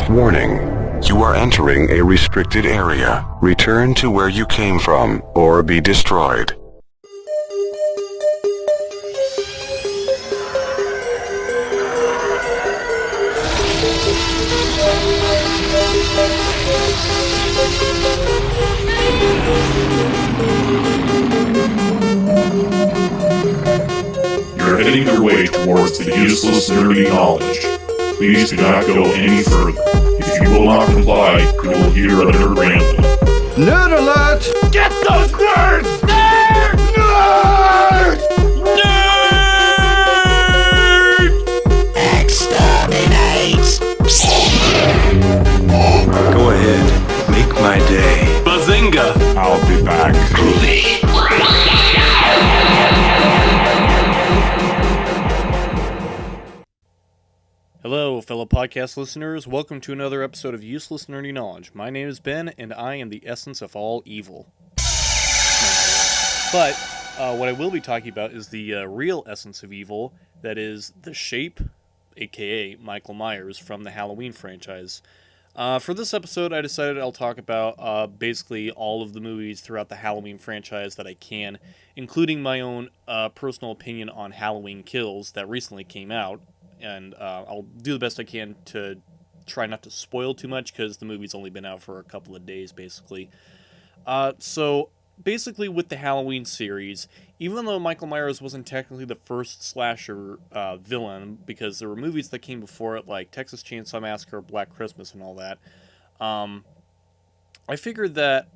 Warning. You are entering a restricted area. Return to where you came from, or be destroyed. You're heading your way towards the useless nerdy knowledge. Please do not go any further. If you will not comply, you will hear a nerd ramble. Nerd alert! Get those nerds! Nerds! Nerds! Nerds! Exterminate! Go ahead, make my day. Bazinga! I'll be back. Hello, fellow podcast listeners. Welcome to another episode of Useless Nerdy Knowledge. My name is Ben, and I am the essence of all evil. But what I will be talking about is the real essence of evil, that is the Shape, aka Michael Myers, from the Halloween franchise. For this episode, I decided I'll talk about basically all of the movies throughout the Halloween franchise that I can, including my own personal opinion on Halloween Kills that recently came out. And I'll do the best I can to try not to spoil too much because the movie's only been out for a couple of days, basically. So, basically with the Halloween series, even though Michael Myers wasn't technically the first slasher villain, because there were movies that came before it, like Texas Chainsaw Massacre, Black Christmas, and all that, I figured that,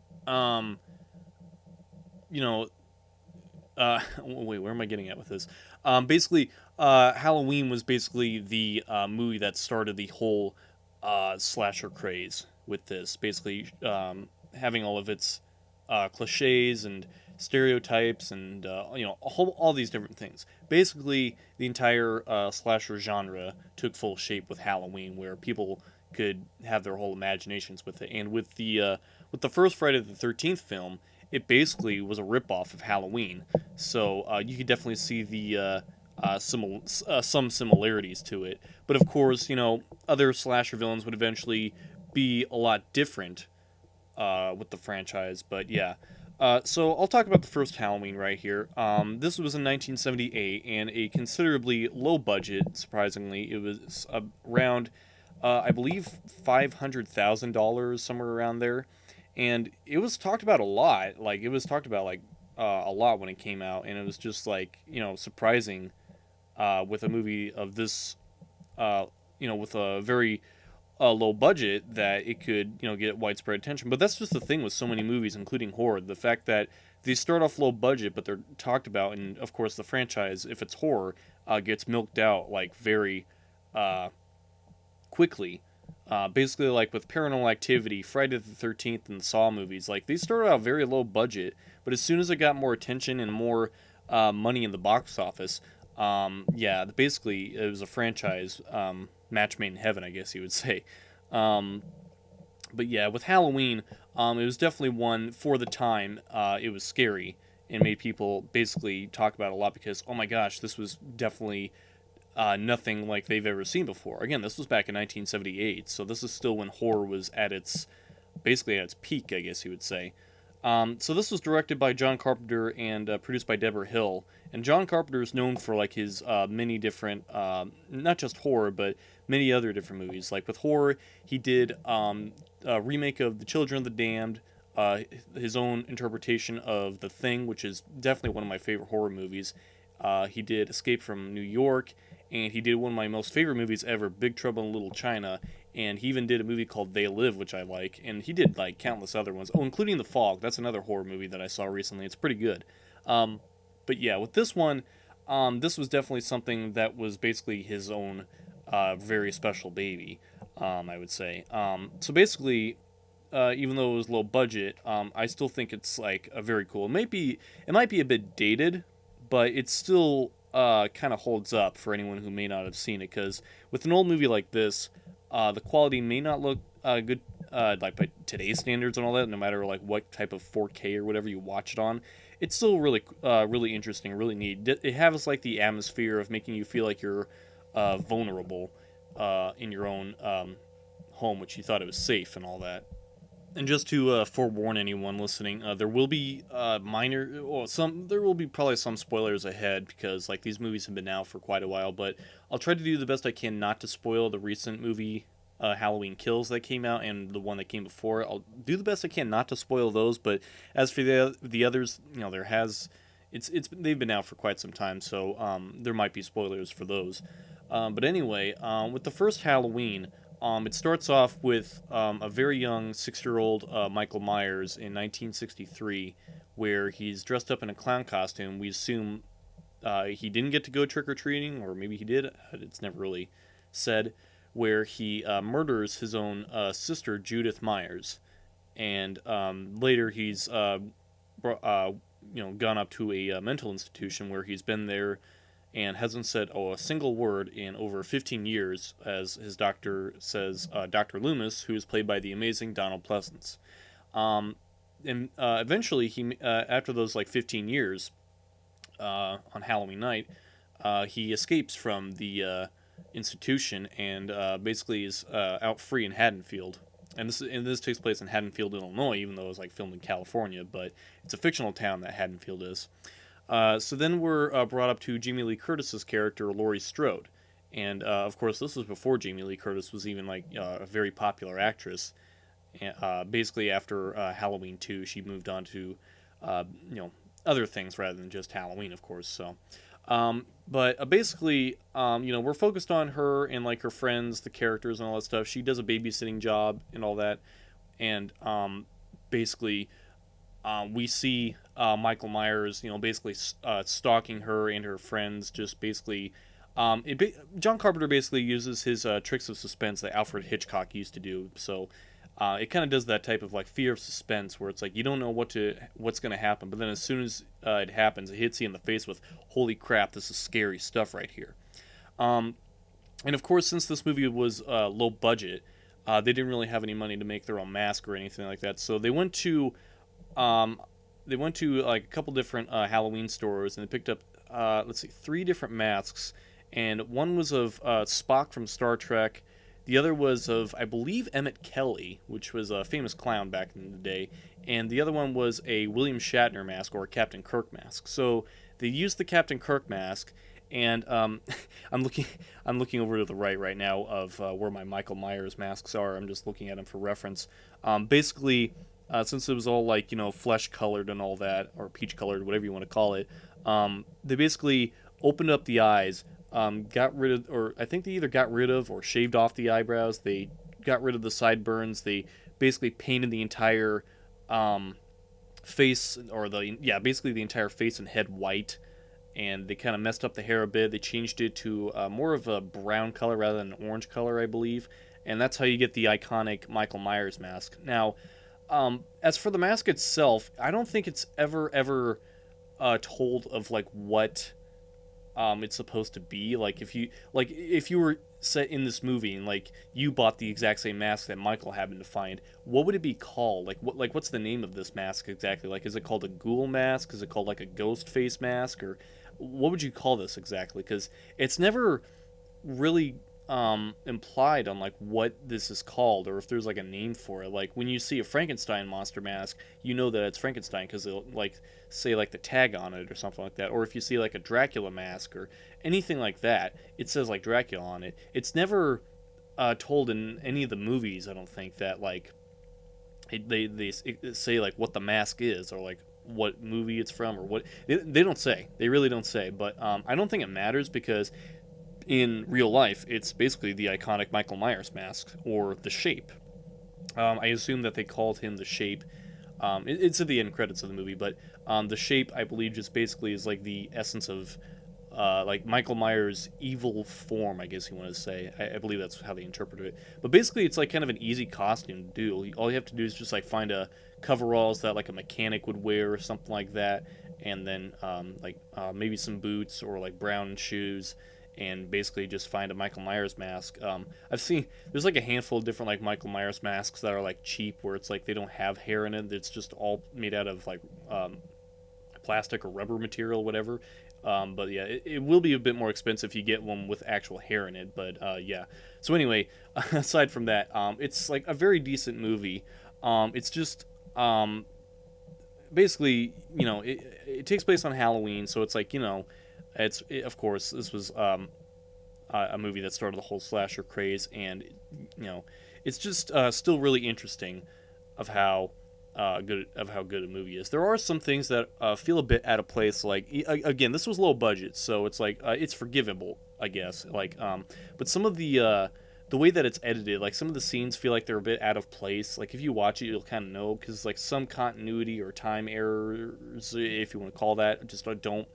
wait, where am I getting at with this? Basically, Halloween was basically the movie that started the whole slasher craze with this. Basically, having all of its cliches and stereotypes and, all these different things. Basically, the entire slasher genre took full shape with Halloween, where people could have their whole imaginations with it. And with the first Friday the 13th film, it basically was a ripoff of Halloween. So you could definitely see the some similarities to it. But of course, other slasher villains would eventually be a lot different with the franchise. But yeah. So I'll talk about the first Halloween right here. This was in 1978 and a considerably low budget, surprisingly. It was around, I believe, $500,000, somewhere around there. And it was talked about a lot. Like, it was talked about, a lot when it came out. And it was just, surprising with a movie of this, with a very low budget that it could, get widespread attention. But that's just the thing with so many movies, including horror. The fact that they start off low budget, but they're talked about. And, of course, the franchise, if it's horror, gets milked out, very quickly. Basically, like with Paranormal Activity, Friday the 13th, and the Saw movies, they started out very low budget, but as soon as it got more attention and more money in the box office, basically it was a franchise, match made in heaven, I guess you would say. But yeah, with Halloween, it was definitely one, for the time, it was scary and made people basically talk about it a lot because, oh my gosh, this was definitely nothing like they've ever seen before. Again, this was back in 1978, so this is still when horror was at its peak, I guess you would say. So this was directed by John Carpenter and produced by Deborah Hill. And John Carpenter is known for his many different, not just horror, but many other different movies. Like with horror, he did a remake of The Children of the Damned, his own interpretation of The Thing, which is definitely one of my favorite horror movies. He did Escape from New York, and he did one of my most favorite movies ever, Big Trouble in Little China, and he even did a movie called They Live, which I like, and he did countless other ones. Oh, including The Fog. That's another horror movie that I saw recently. It's pretty good. But yeah, with this one, this was definitely something that was basically his own very special baby, I would say. So basically, even though it was low budget, I still think it's a very cool. It might be a bit dated, but it still kind of holds up for anyone who may not have seen it, because with an old movie like this, the quality may not look good by today's standards and all that, no matter what type of 4K or whatever you watch it on. It's still really really interesting, really neat. It has the atmosphere of making you feel like you're vulnerable in your own home, which he thought it was safe and all that. And just to forewarn anyone listening, there will be there will be probably some spoilers ahead because like these movies have been out for quite a while. But I'll try to do the best I can not to spoil the recent movie Halloween Kills that came out and the one that came before. I'll do the best I can not to spoil those. But as for the others, they've been out for quite some time, so there might be spoilers for those. But anyway, with the first Halloween. It starts off with a very young 6-year-old Michael Myers in 1963, where he's dressed up in a clown costume. We assume he didn't get to go trick-or-treating, or maybe he did. It's never really said. Where he murders his own sister, Judith Myers. And later he's gone up to a mental institution where he's been there and hasn't said a single word in over 15 years, as his doctor says, Dr. Loomis, who is played by the amazing Donald Pleasance. And eventually, after those 15 years, on Halloween night, he escapes from the institution and basically is out free in Haddonfield. And this takes place in Haddonfield, Illinois, even though it was filmed in California, but it's a fictional town that Haddonfield is. So then we're brought up to Jamie Lee Curtis's character, Laurie Strode. And, of course, this was before Jamie Lee Curtis was even, a very popular actress. Basically, after Halloween 2, she moved on to, other things rather than just Halloween, of course. So, but basically, we're focused on her and, her friends, the characters, and all that stuff. She does a babysitting job and all that. And, basically... we see Michael Myers, basically stalking her and her friends. Just basically, John Carpenter basically uses his tricks of suspense that Alfred Hitchcock used to do. So it kind of does that type of fear of suspense, where it's you don't know what's going to happen, but then as soon as it happens, it hits you in the face with, "Holy crap, this is scary stuff right here." And of course, since this movie was low budget, they didn't really have any money to make their own mask or anything like that. So they went to a couple different Halloween stores and they picked up 3 different masks, and one was of Spock from Star Trek. The other was of, I believe, Emmett Kelly, which was a famous clown back in the day, and the other one was a William Shatner mask, or a Captain Kirk mask. So they used the Captain Kirk mask, and I'm looking over to the right now of where my Michael Myers masks are. I'm just looking at them for reference. Basically. Since it was all flesh colored and all that, or peach colored, whatever you want to call it, they basically opened up the eyes, got rid of, or I think they either got rid of or shaved off the eyebrows. They got rid of the sideburns. They basically painted the entire face, or basically the entire face and head white, and they kind of messed up the hair a bit. They changed it to more of a brown color rather than an orange color, I believe, and that's how you get the iconic Michael Myers mask. Now. As for the mask itself, I don't think it's ever told of what it's supposed to be. If you were set in this movie and you bought the exact same mask that Michael happened to find, what would it be called? What's the name of this mask exactly? Is it called a ghoul mask? Is it called a ghost face mask? Or what would you call this exactly? Because it's never really implied on what this is called, or if there's a name for it. When you see a Frankenstein monster mask, you know that it's Frankenstein because it'll say the tag on it or something like that. Or if you see a Dracula mask or anything like that, it says Dracula on it. It's never told in any of the movies, I don't think, that they say what the mask is, or what movie it's from, or what they don't say. They really don't say. But I don't think it matters, because in real life, it's basically the iconic Michael Myers mask, or the Shape. I assume that they called him the Shape. It's at the end credits of the movie, but the Shape, I believe, just basically is the essence of Michael Myers' evil form, I guess you want to say. I believe that's how they interpret it. But basically, it's kind of an easy costume to do. All you have to do is just find a coveralls that a mechanic would wear or something like that, and then maybe some boots or brown shoes. And basically just find a Michael Myers mask. I've seen there's a handful of different Michael Myers masks that are cheap, where it's they don't have hair in it. It's just all made out of plastic or rubber material, whatever. But yeah, it will be a bit more expensive if you get one with actual hair in it. But yeah. So anyway, aside from that, it's like a very decent movie. It's just basically, it takes place on Halloween, so it's like, of course this was a movie that started the whole slasher craze, and it's just still really interesting of how good a movie is. There are some things that feel a bit out of place. Like again, this was low budget, so it's like it's forgivable, I guess. Like, but some of the way that it's edited, like some of the scenes feel like they're a bit out of place. Like if you watch it, you'll kind of know, because like some continuity or time errors, if you want to call that, just don't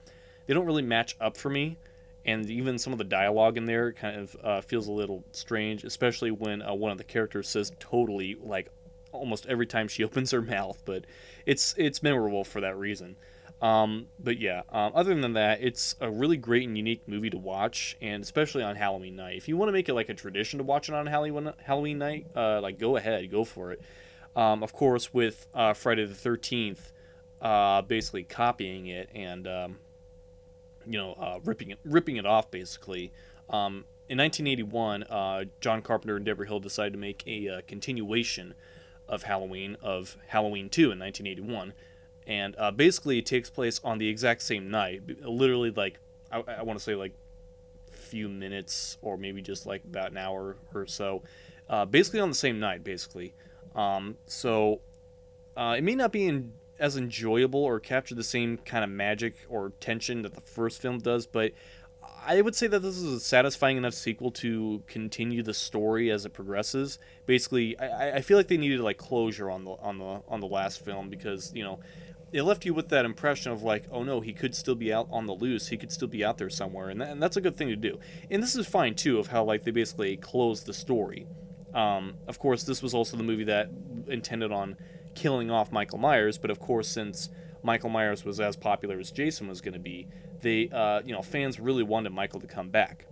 really match up for me. And even some of the dialogue in there kind of feels a little strange, especially when one of the characters says totally, like almost every time she opens her mouth. But it's memorable for that reason. But yeah, other than that, it's a really great and unique movie to watch, and especially on Halloween night. If you want to make it like a tradition to watch it on Halloween night, like go ahead, go for it. Of course, with Friday the 13th, basically copying it and ripping it off basically. In 1981, John Carpenter and Deborah Hill decided to make a continuation of Halloween 2 in 1981. And basically, it takes place on the exact same night. Literally, like, I want to say, like, few minutes or maybe just, like, about an hour or so. Basically on the same night, basically. So, it may not be as enjoyable or capture the same kind of magic or tension that the first film does, but I would say that this is a satisfying enough sequel to continue the story as it progresses. Basically, I feel like they needed, like, closure on the last film, because, it left you with that impression of like, oh no, he could still be out on the loose. He could still be out there somewhere, and that's a good thing to do. And this is fine too, of how like they basically closed the story. Of course, this was also the movie that intended on killing off Michael Myers, but of course, since Michael Myers was as popular as Jason was going to be, they, fans really wanted Michael to come back.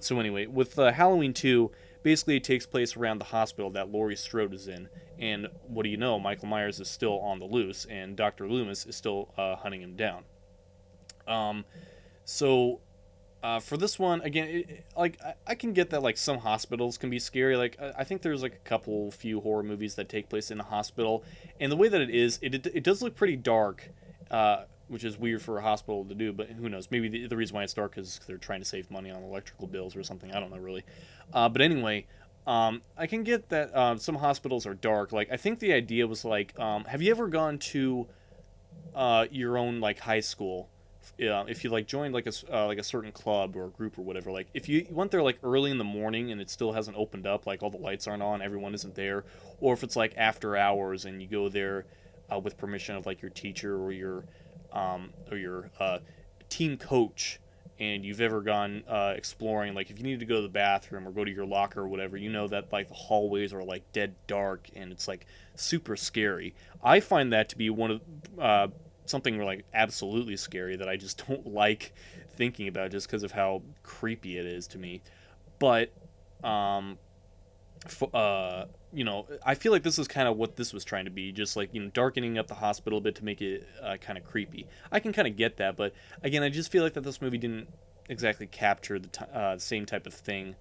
So anyway, with Halloween 2, basically it takes place around the hospital that Laurie Strode is in. And what do you know? Michael Myers is still on the loose, and Dr. Loomis is still hunting him down. So for this one, again, I can get that like some hospitals can be scary. Like I think there's like a few horror movies that take place in a hospital, and the way that it is, it does look pretty dark, which is weird for a hospital to do. But who knows? Maybe the reason why it's dark is they're trying to save money on electrical bills or something. I don't know really. But anyway. I can get that some hospitals are dark. Like, I think the idea was like, have you ever gone to your own like high school? If you like joined like a certain club or a group or whatever. Like, if you went there like early in the morning and it still hasn't opened up, like all the lights aren't on, everyone isn't there, or if it's like after hours and you go there with permission of like your teacher or your team coach. And you've ever gone exploring, like if you need to go to the bathroom or go to your locker or whatever, you know that like the hallways are like dead dark and it's like super scary. I find that to be one of something like absolutely scary that I just don't like thinking about, just because of how creepy it is to me. But I feel like this is kind of what this was trying to be, just like, darkening up the hospital a bit to make it kind of creepy. I can kind of get that, but again, I just feel like that this movie didn't exactly capture the same type of thing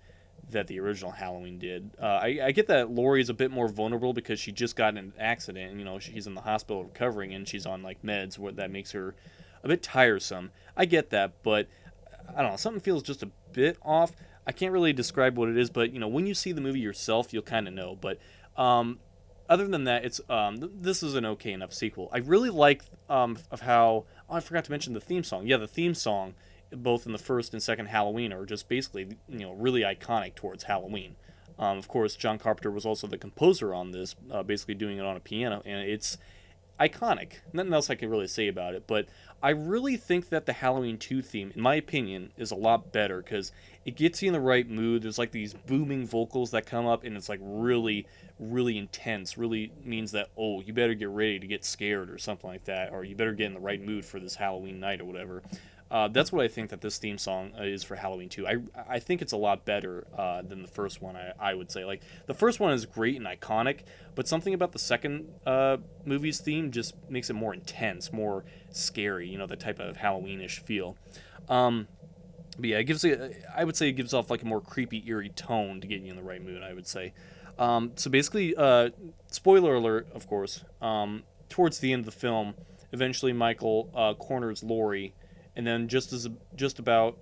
that the original Halloween did. I get that Laurie is a bit more vulnerable because she just got in an accident, and she's in the hospital recovering, and she's on like meds, what that makes her a bit tiresome. I get that, but I don't know, something feels just a bit off. I can't really describe what it is, but when you see the movie yourself, you'll kind of know. But other than that, it's this is an okay enough sequel. I really like of how I forgot to mention the theme song. Yeah, the theme song, both in the first and second Halloween, are just basically really iconic towards Halloween. Of course, John Carpenter was also the composer on this, basically doing it on a piano, and it's iconic. Nothing else I can really say about it, but I really think that the Halloween 2 theme, in my opinion, is a lot better because it gets you in the right mood. There's like these booming vocals that come up, and it's like really, really intense. Really means that, oh, you better get ready to get scared or something like that, or you better get in the right mood for this Halloween night or whatever. That's what I think that this theme song is for Halloween 2. I think it's a lot better than the first one, I would say. Like, the first one is great and iconic, but something about the second movie's theme just makes it more intense, more scary, the type of Halloween-ish feel. But yeah, I would say it gives off like a more creepy, eerie tone to get you in the right mood, I would say. So basically, spoiler alert, of course. Towards the end of the film, eventually Michael corners Laurie, and then just as Dr.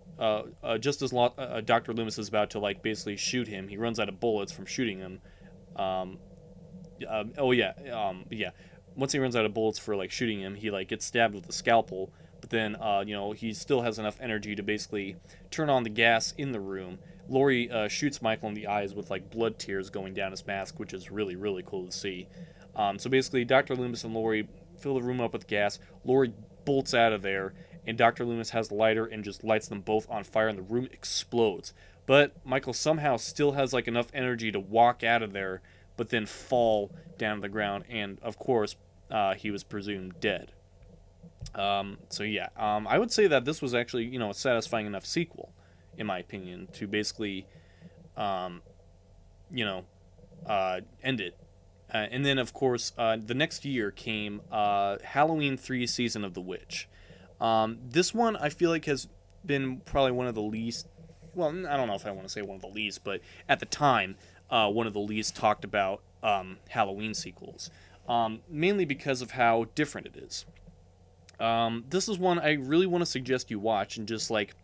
Loomis is about to like basically shoot him, he runs out of bullets from shooting him. Um, yeah. Once he runs out of bullets for like shooting him, he like gets stabbed with a scalpel. But then, he still has enough energy to basically turn on the gas in the room. Laurie shoots Michael in the eyes with like blood tears going down his mask, which is really really cool to see. So basically, Dr. Loomis and Laurie fill the room up with gas. Laurie bolts out of there, and Dr. Loomis has the lighter and just lights them both on fire, and the room explodes. But Michael somehow still has like enough energy to walk out of there, but then fall down to the ground, and of course, he was presumed dead. I would say that this was actually, a satisfying enough sequel, in my opinion, to basically, um, end it. And then, of course, the next year came Halloween 3 Season of the Witch. This one, I feel like, has been probably one of the least, well, I don't know if I want to say one of the least, but at the time, one of the least talked about Halloween sequels. Mainly because of how different it is. This is one I really want to suggest you watch, and just like,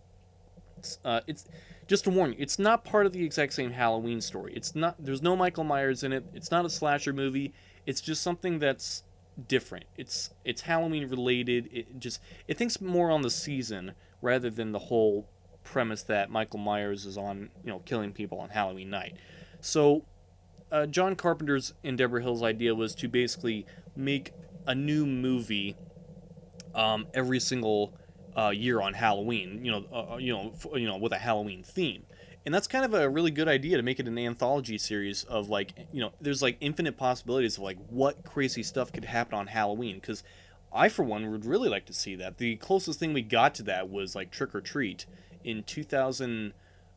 it's just to warn you, it's not part of the exact same Halloween story. It's not. There's no Michael Myers in it. It's not a slasher movie. It's just something that's different. It's Halloween related. It thinks more on the season rather than the whole premise that Michael Myers is on, killing people on Halloween night. So, John Carpenter's and Deborah Hill's idea was to basically make a new movie every single year on Halloween, with a Halloween theme. And that's kind of a really good idea, to make it an anthology series of like, there's like infinite possibilities of like what crazy stuff could happen on Halloween. Because I, for one, would really like to see that. The closest thing we got to that was like Trick or Treat in 2000.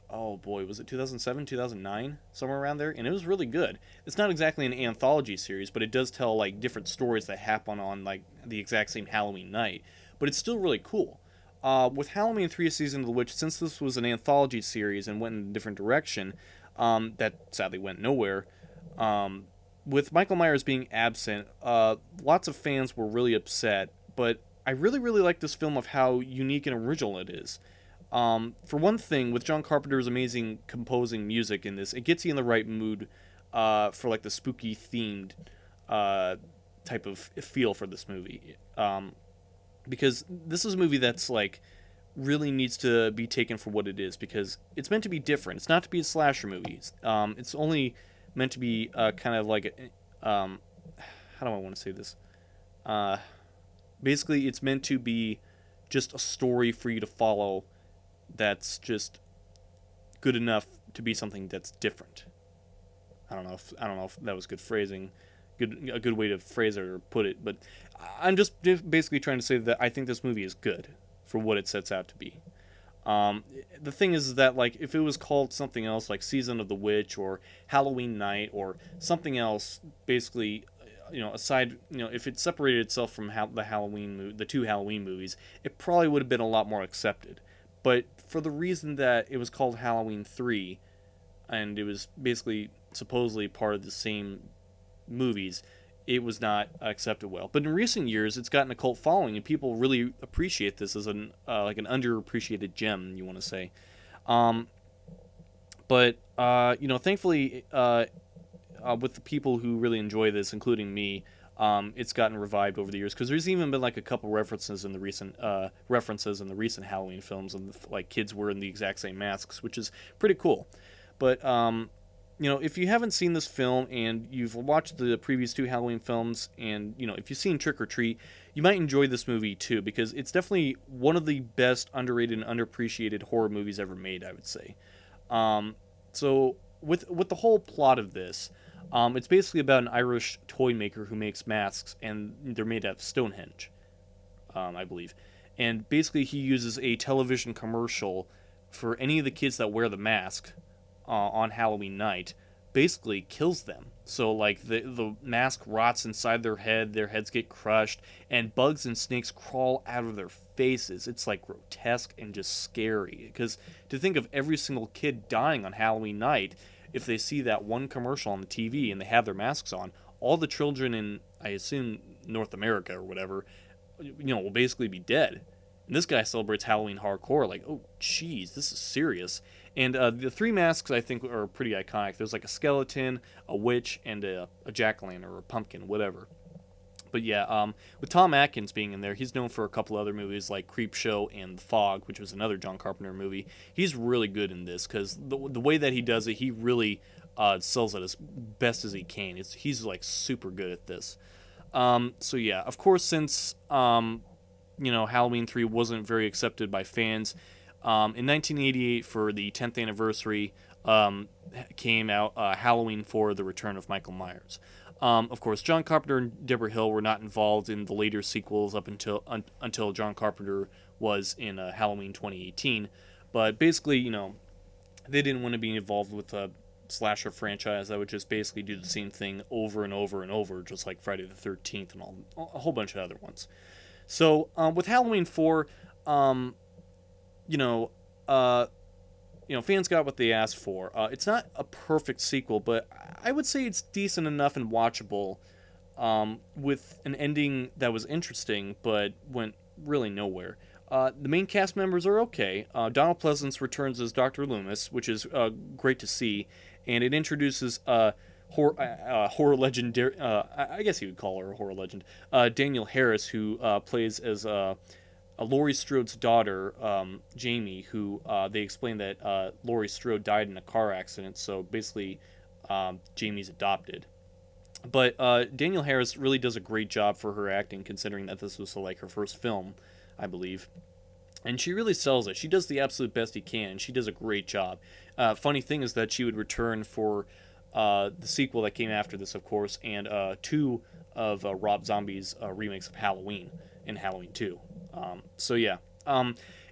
Oh boy, was it 2007, 2009, somewhere around there? And it was really good. It's not exactly an anthology series, but it does tell like different stories that happen on like the exact same Halloween night. But it's still really cool. With Halloween 3 Season of the Witch, since this was an anthology series and went in a different direction, that sadly went nowhere, with Michael Myers being absent, lots of fans were really upset, but I really, really like this film of how unique and original it is. For one thing, with John Carpenter's amazing composing music in this, it gets you in the right mood for like the spooky themed type of feel for this movie. Because this is a movie that's like really needs to be taken for what it is, because it's meant to be different. It's not to be a slasher movie. It's only meant to be kind of like how do I want to say this? Basically, it's meant to be just a story for you to follow that's just good enough to be something that's different. I don't know if that was good phrasing, a good way to phrase it or put it, but I'm just basically trying to say that I think this movie is good for what it sets out to be. The thing is that like if it was called something else like Season of the Witch or Halloween Night or something else, basically, aside, if it separated itself from the two Halloween movies, it probably would have been a lot more accepted. But for the reason that it was called Halloween 3, and it was basically supposedly part of the same movies, it was not accepted well. But in recent years, it's gotten a cult following, and people really appreciate this as an underappreciated gem, you want to say. Thankfully, with the people who really enjoy this, including me, it's gotten revived over the years, because there's even been like a couple references in the recent Halloween films, and like kids were in the exact same masks, which is pretty cool. But if you haven't seen this film and you've watched the previous two Halloween films, and if you've seen Trick or Treat, you might enjoy this movie too, because it's definitely one of the best underrated and underappreciated horror movies ever made, I would say. So with the whole plot of this, it's basically about an Irish toy maker who makes masks, and they're made out of Stonehenge, I believe. And basically, he uses a television commercial for any of the kids that wear the mask on Halloween night basically kills them. So like the mask rots inside their heads get crushed, and bugs and snakes crawl out of their faces. It's like grotesque and just scary. Because to think of every single kid dying on Halloween night, if they see that one commercial on the TV and they have their masks on, all the children in, I assume, North America or whatever, will basically be dead. And this guy celebrates Halloween hardcore, like, oh, jeez, this is serious. And the three masks, I think, are pretty iconic. There's like a skeleton, a witch, and a jack-o'-lantern or a pumpkin, whatever. But yeah, with Tom Atkins being in there, he's known for a couple other movies like Creepshow and The Fog, which was another John Carpenter movie. He's really good in this because the way that he does it, he really sells it as best as he can. He's like super good at this. So yeah, of course, since Halloween 3 wasn't very accepted by fans, in 1988 for the 10th anniversary came out Halloween 4: The Return of Michael Myers. Of course, John Carpenter and Deborah Hill were not involved in the later sequels up until John Carpenter was in Halloween 2018. But basically, they didn't want to be involved with a slasher franchise that would just basically do the same thing over and over and over, just like Friday the 13th and a whole bunch of other ones. So with Halloween 4, fans got what they asked for. It's not a perfect sequel, but I would say it's decent enough and watchable, with an ending that was interesting but went really nowhere. The main cast members are okay. Donald Pleasance returns as Dr. Loomis, which is great to see, and it introduces horror legend, I guess you would call her a horror legend, Danielle Harris, who plays as Laurie Strode's daughter, Jamie, who they explain that Laurie Strode died in a car accident, so basically Jamie's adopted. But Danielle Harris really does a great job for her acting, considering that this was like her first film, I believe. And she really sells it. She does the absolute best she can, and she does a great job. Funny thing is that she would return for the sequel that came after this, of course, and two of Rob Zombie's remakes of Halloween and Halloween 2. So yeah,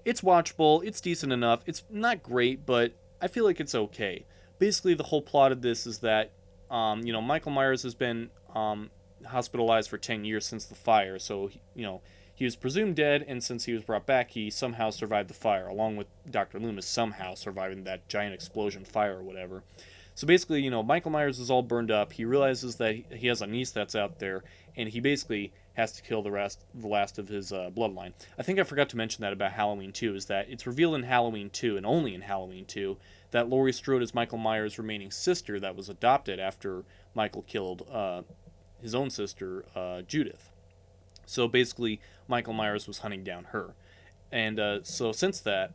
it's watchable, it's decent enough, it's not great, but I feel like it's okay. Basically, the whole plot of this is that, Michael Myers has been hospitalized for 10 years since the fire, so, he was presumed dead, and since he was brought back, he somehow survived the fire, along with Dr. Loomis somehow surviving that giant explosion fire or whatever. So basically, Michael Myers is all burned up. He realizes that he has a niece that's out there, and he basically has to kill the last of his bloodline. I think I forgot to mention that about Halloween 2, is that it's revealed in Halloween 2, and only in Halloween 2, that Laurie Strode is Michael Myers' remaining sister that was adopted after Michael killed his own sister, Judith. So basically, Michael Myers was hunting down her. And so since that,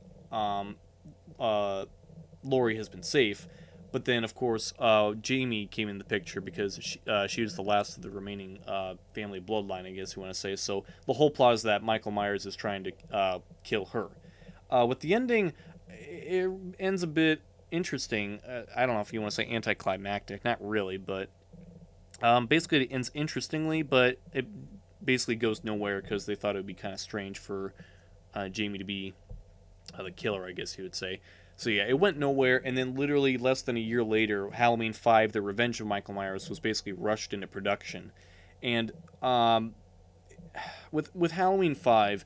Laurie has been safe. But then, of course, Jamie came in the picture because she was the last of the remaining family bloodline, I guess you want to say. So the whole plot is that Michael Myers is trying to kill her. With the ending, it ends a bit interesting. I don't know if you want to say anticlimactic. Not really, but basically it ends interestingly, but it basically goes nowhere because they thought it would be kind of strange for Jamie to be the killer, I guess you would say. So yeah, it went nowhere, and then literally less than a year later, Halloween 5, The Revenge of Michael Myers, was basically rushed into production. And with Halloween 5,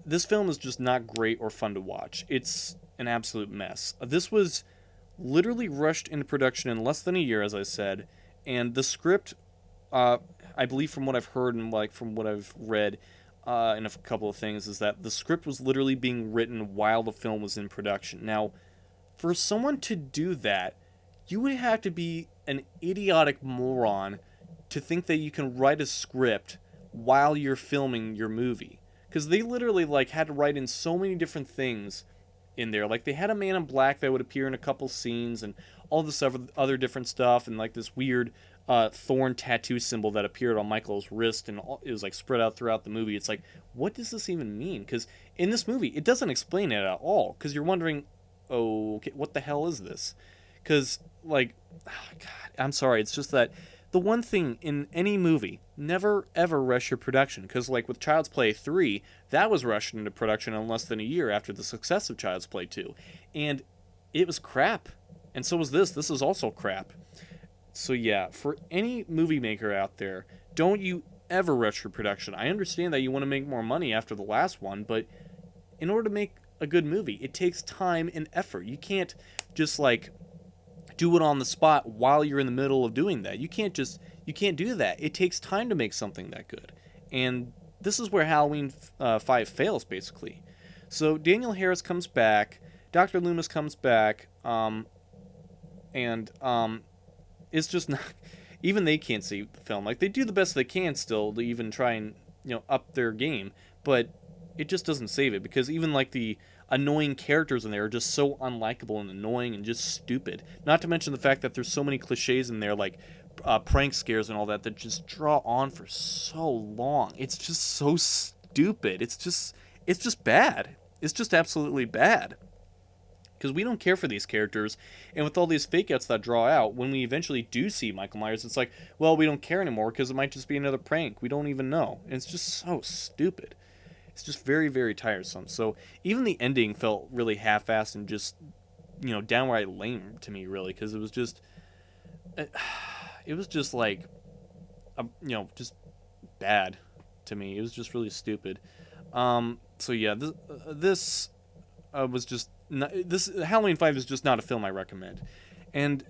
this film is just not great or fun to watch. It's an absolute mess. This was literally rushed into production in less than a year, as I said, and the script, I believe from what I've heard and from what I've read, and a couple of things, is that the script was literally being written while the film was in production. Now, for someone to do that, you would have to be an idiotic moron to think that you can write a script while you're filming your movie. Because they literally had to write in so many different things in there. They had a man in black that would appear in a couple scenes, and all this other different stuff, and this weird thorn tattoo symbol that appeared on Michael's wrist, and it was spread out throughout the movie. It's what does this even mean? Because in this movie, it doesn't explain it at all. Because you're wondering, okay, what the hell is this? Because oh God, I'm sorry. It's just that the one thing in any movie, never ever rush your production. Because with Child's Play 3, that was rushed into production in less than a year after the success of Child's Play 2, and it was crap. And so was this. This is also crap. So yeah, for any movie maker out there, don't you ever rush your production. I understand that you want to make more money after the last one, but in order to make a good movie, it takes time and effort. You can't just like do it on the spot while you're in the middle of doing that. You can't do that. It takes time to make something that good. And this is where Halloween 5 fails basically. So Daniel Harris comes back, Dr. Loomis comes back, and it's just not. Even they can't see the film. Like, they do the best they can still to even try and up their game, but it just doesn't save it, because even like the annoying characters in there are just so unlikable and annoying and just stupid. Not to mention the fact that there's so many cliches in there, like prank scares and all that just draw on for so long. It's just so stupid. It's just bad. It's just absolutely bad. Because we don't care for these characters, and with all these fake outs that draw out, when we eventually do see Michael Myers, it's like, well, we don't care anymore because it might just be another prank. We don't even know. And it's just so stupid. It's just very, very tiresome. So even the ending felt really half-assed and just, downright lame to me, really, because it was just like, just bad to me. It was just really stupid. So yeah, this was just not, this Halloween 5 is just not a film I recommend. And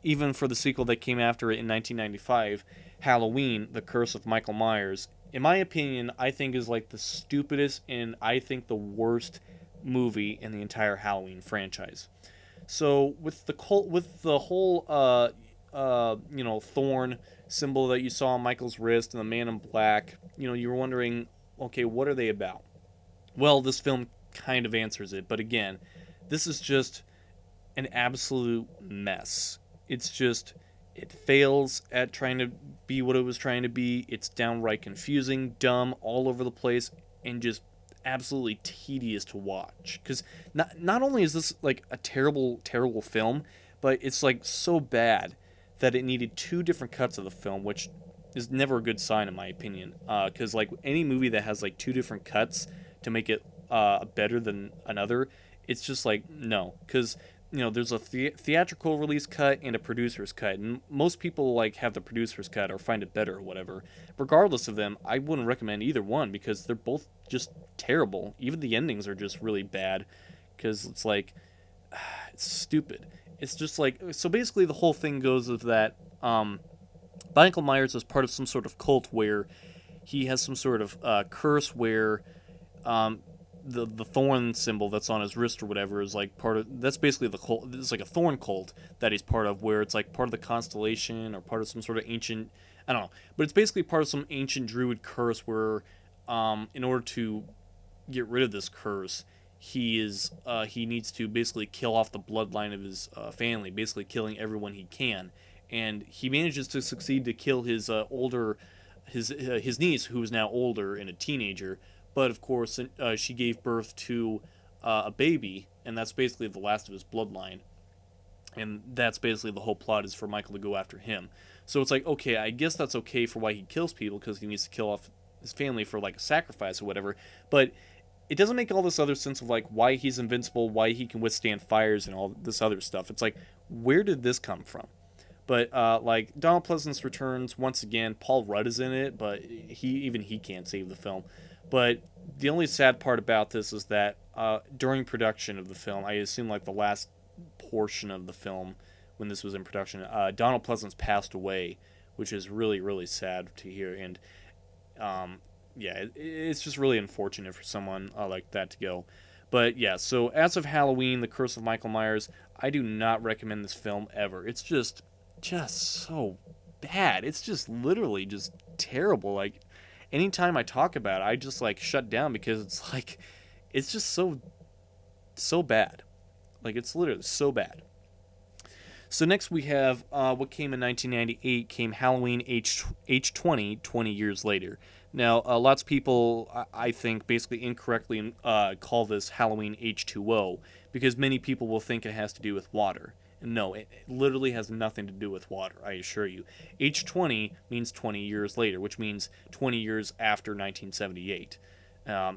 even for the sequel that came after it in 1995, Halloween: The Curse of Michael Myers, in my opinion, I think is like the stupidest and I think the worst movie in the entire Halloween franchise. So with the whole thorn symbol that you saw on Michael's wrist and the man in black, you were wondering, okay, what are they about? Well, this film kind of answers it, but again, this is just an absolute mess. It fails at trying to be what it was trying to be. It's downright confusing, dumb, all over the place, and just absolutely tedious to watch. Because not only is this like a terrible, terrible film, but it's like so bad that it needed two different cuts of the film, which is never a good sign in my opinion. Because like any movie that has like two different cuts to make it better than another, it's just like, no. Because there's a theatrical release cut and a producer's cut, and most people like have the producer's cut or find it better or whatever. Regardless of them, I wouldn't recommend either one because they're both just terrible. Even the endings are just really bad because it's like, it's stupid. It's just like, so basically the whole thing goes of that Michael Myers is part of some sort of cult where he has some sort of curse where the thorn symbol that's on his wrist or whatever is like part of, that's basically the cult. It's like a thorn cult that he's part of, where it's like part of the constellation or part of some sort of ancient, I don't know, but it's basically part of some ancient druid curse where in order to get rid of this curse, he needs to basically kill off the bloodline of his family, basically killing everyone he can, and he manages to succeed to kill his his niece, who is now older and a teenager. But of course, she gave birth to a baby, and that's basically the last of his bloodline. And that's basically the whole plot, is for Michael to go after him. So it's like, okay, I guess that's okay for why he kills people, because he needs to kill off his family for like a sacrifice or whatever. But it doesn't make all this other sense of like why he's invincible, why he can withstand fires and all this other stuff. It's like, where did this come from? But like Donald Pleasance returns once again. Paul Rudd is in it, but he can't save the film. But the only sad part about this is that during production of the film, I assume like the last portion of the film when this was in production, Donald Pleasance passed away, which is really, really sad to hear. And yeah, it's just really unfortunate for someone like that to go. But yeah, so as of Halloween, The Curse of Michael Myers, I do not recommend this film ever. It's just so bad. It's just literally just terrible. Like, anytime I talk about it, I just like shut down, because it's like, it's just so bad. Like, it's literally so bad. So next we have what came in 1998, came Halloween H20, 20 years later. Now, lots of people, I think, basically incorrectly call this Halloween H2O, because many people will think it has to do with water. No, it literally has nothing to do with water, I assure you. H20 means 20 years later, which means 20 years after 1978.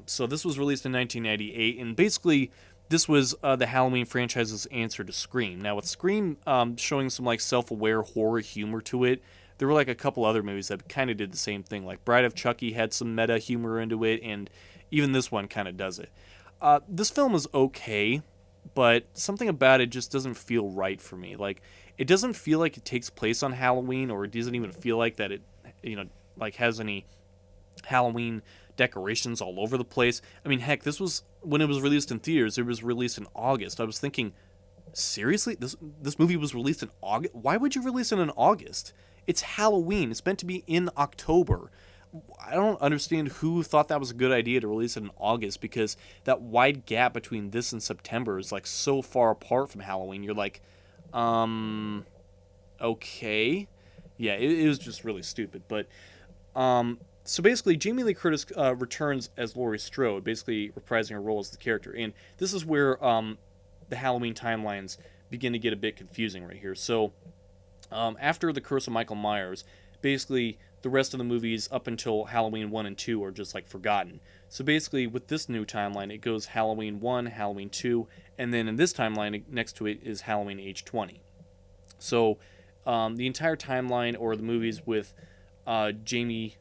So this was released in 1998, and basically this was the Halloween franchise's answer to Scream. Now, with Scream showing some like self-aware horror humor to it, there were like a couple other movies that kind of did the same thing. Like Bride of Chucky had some meta humor into it, and even this one kind of does it. This film is okay, but something about it just doesn't feel right for me. Like, it doesn't feel like it takes place on Halloween, or it doesn't even feel like that it, like has any Halloween decorations all over the place. I mean, heck, this was when it was released in theaters. It was released in August. I was thinking, seriously, this movie was released in August. Why would you release it in August? It's Halloween. It's meant to be in October. I don't understand who thought that was a good idea to release it in August, because that wide gap between this and September is like so far apart from Halloween. You're like, okay, yeah, it was just really stupid. But so basically, Jamie Lee Curtis returns as Laurie Strode, basically reprising her role as the character, and this is where the Halloween timelines begin to get a bit confusing right here. So after The Curse of Michael Myers, basically the rest of the movies up until Halloween 1 and 2 are just like forgotten. So basically with this new timeline, it goes Halloween 1, Halloween 2, and then in this timeline next to it is Halloween age 20. So the entire timeline, or the movies with Jamie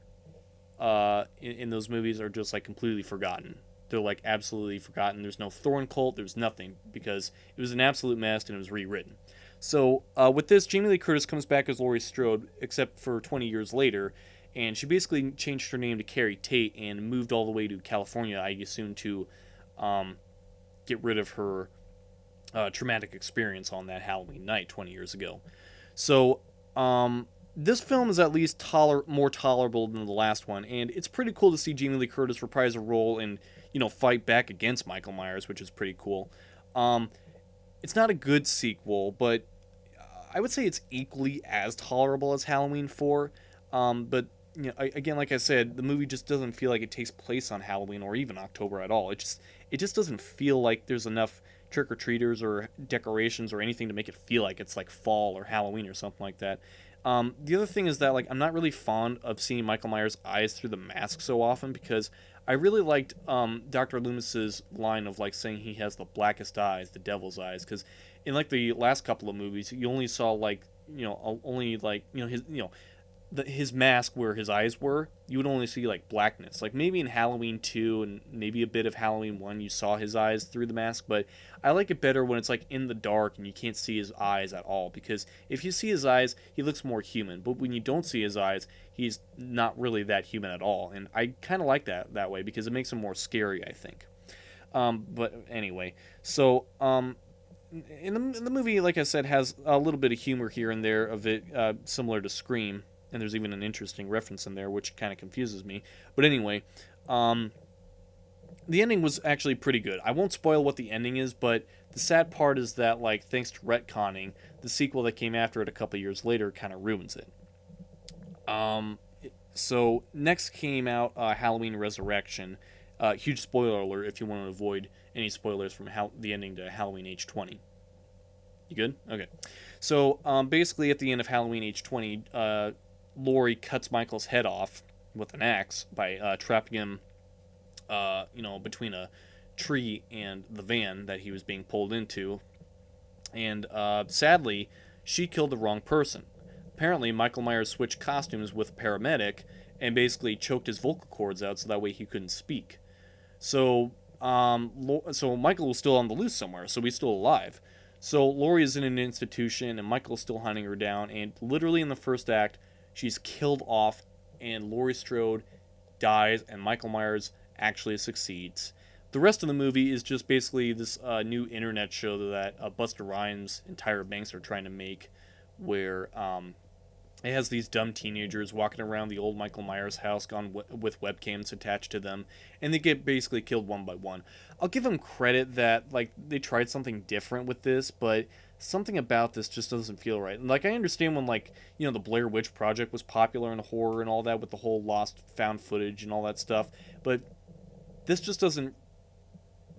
in those movies, are just like completely forgotten. They're like absolutely forgotten. There's no Thorn Cult, there's nothing, because it was an absolute mess and it was rewritten. So with this, Jamie Lee Curtis comes back as Laurie Strode, except for 20 years later, and she basically changed her name to Carrie Tate and moved all the way to California, I assume, to get rid of her traumatic experience on that Halloween night 20 years ago. So this film is at least more tolerable than the last one, and it's pretty cool to see Jamie Lee Curtis reprise a role and, fight back against Michael Myers, which is pretty cool. It's not a good sequel, but I would say it's equally as tolerable as Halloween 4. But again, like I said, the movie just doesn't feel like it takes place on Halloween or even October at all. It just doesn't feel like there's enough trick-or-treaters or decorations or anything to make it feel like it's like fall or Halloween or something like that. The other thing is that, like, I'm not really fond of seeing Michael Myers' eyes through the mask so often, because I really liked Dr. Loomis's line of like saying he has the blackest eyes, the devil's eyes, because in like the last couple of movies, you only saw like only like his mask where his eyes were, you would only see like blackness. Like maybe in Halloween 2 and maybe a bit of Halloween 1 you saw his eyes through the mask, but I like it better when it's like in the dark and you can't see his eyes at all, because if you see his eyes, he looks more human, but when you don't see his eyes, he's not really that human at all, and I kind of like that way, because it makes him more scary, I think. But anyway, so in the movie, like I said, has a little bit of humor here and there of it, similar to Scream. And there's even an interesting reference in there, which kind of confuses me. But anyway, the ending was actually pretty good. I won't spoil what the ending is, but the sad part is that, like, thanks to retconning, the sequel that came after it a couple years later kind of ruins it. So next came out Halloween Resurrection. Huge spoiler alert if you want to avoid any spoilers from the ending to Halloween Age 20. You good? Okay. So basically at the end of Halloween Age 20, Laurie cuts Michael's head off with an axe by trapping him, between a tree and the van that he was being pulled into. And sadly, she killed the wrong person. Apparently, Michael Myers switched costumes with a paramedic and basically choked his vocal cords out so that way he couldn't speak. So Michael was still on the loose somewhere, so he's still alive. So Laurie is in an institution, and Michael's still hunting her down, and literally in the first act, she's killed off, and Laurie Strode dies, and Michael Myers actually succeeds. The rest of the movie is just basically this new internet show that Busta Rhymes and Tyra Banks are trying to make, where it has these dumb teenagers walking around the old Michael Myers house with webcams attached to them, and they get basically killed one by one. I'll give them credit that, like, they tried something different with this, but something about this just doesn't feel right. And, like, I understand when, like, the Blair Witch Project was popular in horror and all that, with the whole lost found footage and all that stuff, but this just doesn't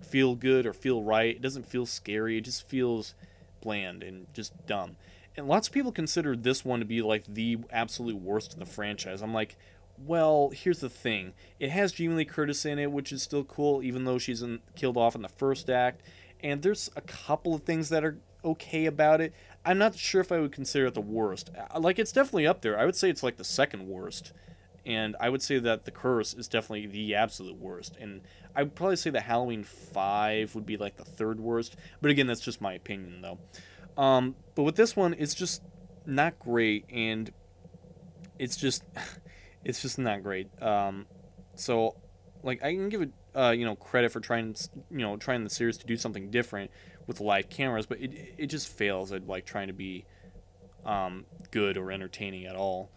feel good or feel right. It doesn't feel scary. It just feels bland and just dumb. And lots of people consider this one to be like the absolute worst in the franchise. I'm like, well, here's the thing. It has Jamie Lee Curtis in it, which is still cool, even though she's killed off in the first act. and there's a couple of things that are okay about it. I'm not sure if I would consider it the worst. Like, it's definitely up there. I would say it's like the second worst. And I would say that The Curse is definitely the absolute worst. And I would probably say that Halloween 5 would be like the third worst. But again, that's just my opinion, though. But with this one, it's just not great. And it's just, it's just not great. So, like, I can give it, credit for trying the series to do something different with live cameras. But it just fails at, like, trying to be good or entertaining at all.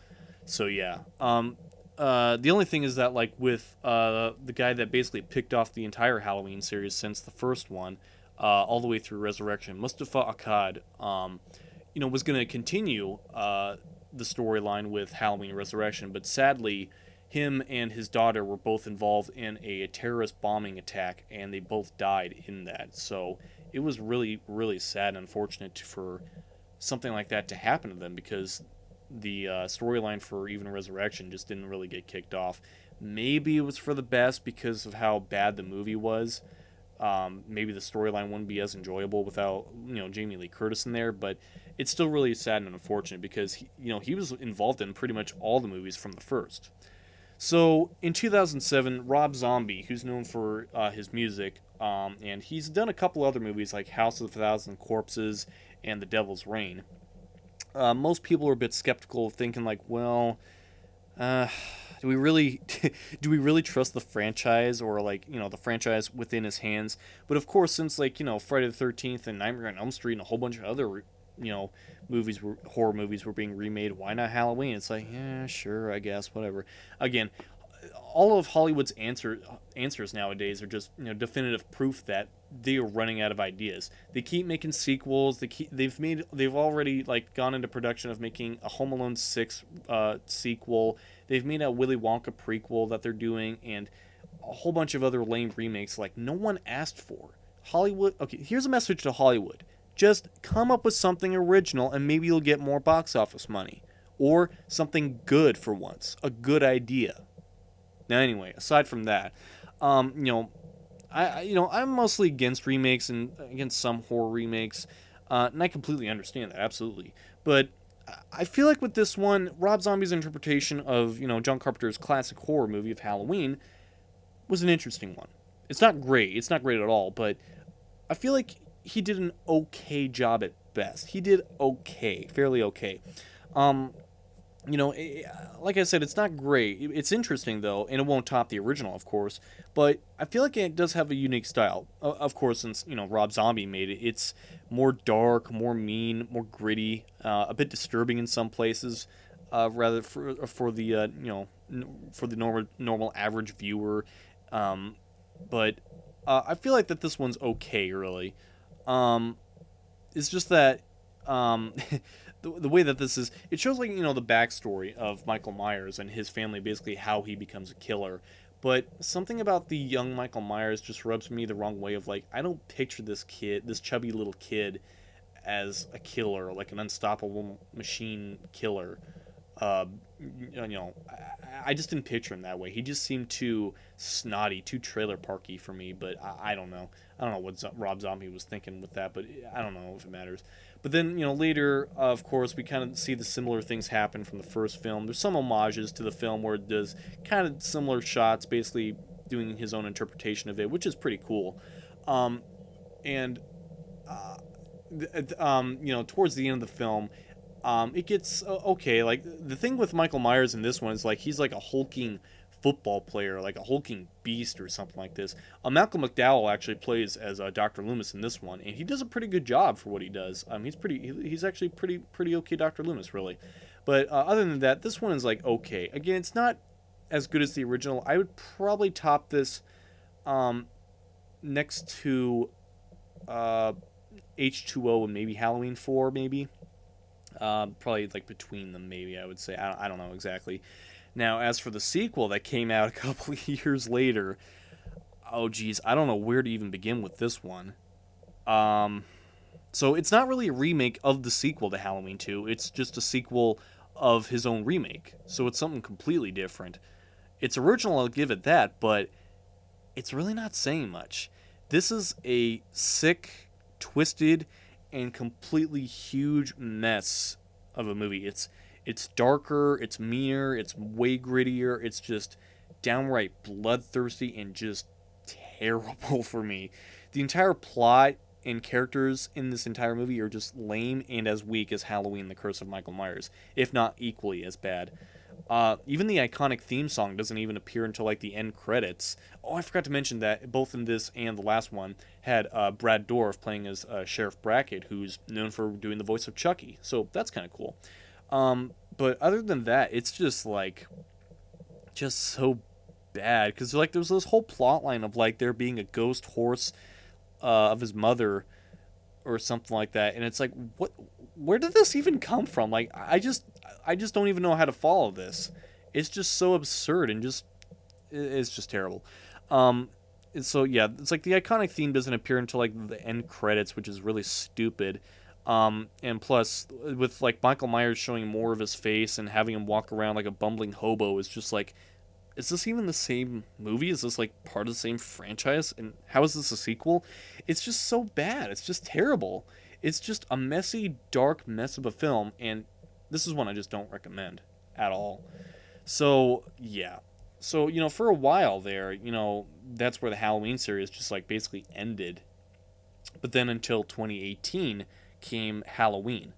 So, yeah. The only thing is that, like, with the guy that basically picked off the entire Halloween series since the first one, all the way through Resurrection, Mustafa Akkad, was going to continue the storyline with Halloween Resurrection, but sadly, him and his daughter were both involved in a terrorist bombing attack, and they both died in that. So it was really, really sad and unfortunate for something like that to happen to them, because the storyline for even Resurrection just didn't really get kicked off. Maybe it was for the best because of how bad the movie was. Maybe the storyline wouldn't be as enjoyable without Jamie Lee Curtis in there, but it's still really sad and unfortunate because he was involved in pretty much all the movies from the first. So in 2007, Rob Zombie, who's known for his music, and he's done a couple other movies like House of a Thousand Corpses and The Devil's Reign. Most people are a bit skeptical, thinking like, well, do we really trust the franchise, or like the franchise within his hands? But of course, since like Friday the 13th and Nightmare on Elm Street and a whole bunch of other horror movies were being remade, why not Halloween? It's like, yeah, sure, I guess, whatever. Again, all of Hollywood's answers nowadays are just definitive proof that they are running out of ideas. They keep making sequels. They've already like gone into production of making a Home Alone 6 sequel. They've made a Willy Wonka prequel that they're doing, and a whole bunch of other lame remakes like no one asked for. Hollywood, okay, here's a message to Hollywood. Just come up with something original and maybe you'll get more box office money. Or something good for once. A good idea. Now anyway, aside from that, I'm mostly against remakes and against some horror remakes. And I completely understand that, absolutely. But I feel like with this one, Rob Zombie's interpretation of, John Carpenter's classic horror movie of Halloween was an interesting one. It's not great. It's not great at all, but I feel like he did an okay job at best. He did okay, fairly okay. Like I said, it's not great. It's interesting, though, and it won't top the original, of course. But I feel like it does have a unique style. Of course, since, Rob Zombie made it, it's more dark, more mean, more gritty, a bit disturbing in some places, rather for the, for the normal average viewer. But I feel like that this one's okay, really. It's just that the way that this is, it shows like the backstory of Michael Myers and his family, basically how he becomes a killer. But something about the young Michael Myers just rubs me the wrong way. Of like, I don't picture this chubby little kid, as a killer, like an unstoppable machine killer. I just didn't picture him that way. He just seemed too snotty, too trailer parky for me. But I don't know. I don't know what Rob Zombie was thinking with that, but I don't know if it matters. But then, later, of course, we kind of see the similar things happen from the first film. There's some homages to the film where it does kind of similar shots, basically doing his own interpretation of it, which is pretty cool. Towards the end of the film, it gets okay. Like, the thing with Michael Myers in this one is like he's like a hulking football player, like a hulking beast or something like this. Malcolm McDowell actually plays as Dr. Loomis in this one, and he does a pretty good job for what he does. He's actually pretty okay, Dr. Loomis, really. But other than that, this one is like okay. Again, it's not as good as the original. I would probably top this next to H2O and maybe Halloween 4, maybe. Probably like between them, maybe, I would say. I don't know exactly. Now, as for the sequel that came out a couple of years later, oh geez, I don't know where to even begin with this one. So it's not really a remake of the sequel to Halloween 2. It's just a sequel of his own remake. So it's something completely different. It's original, I'll give it that, but it's really not saying much. This is a sick, twisted, and completely huge mess of a movie. It's darker, it's meaner, it's way grittier. It's just downright bloodthirsty and just terrible for me. The entire plot and characters in this entire movie are just lame and as weak as Halloween: The Curse of Michael Myers, if not equally as bad. Even the iconic theme song doesn't even appear until like the end credits. Oh, I forgot to mention that both in this and the last one had Brad Dourif playing as Sheriff Brackett, who's known for doing the voice of Chucky. So that's kind of cool. But other than that, it's just like, just so bad, because like there's this whole plot line of like there being a ghost horse of his mother or something like that, and it's like, what, where did this even come from? Like I just don't even know how to follow this. It's just so absurd and just, it's just terrible. So yeah, it's like the iconic theme doesn't appear until like the end credits, which is really stupid. And plus, with like Michael Myers showing more of his face and having him walk around like a bumbling hobo, is just like, is this even the same movie? Is this like part of the same franchise? And how is this a sequel? It's just so bad. It's just terrible. It's just a messy, dark mess of a film, and this is one I just don't recommend at all. So yeah. So, for a while there, that's where the Halloween series just like basically ended. But then until 2018 came Halloween.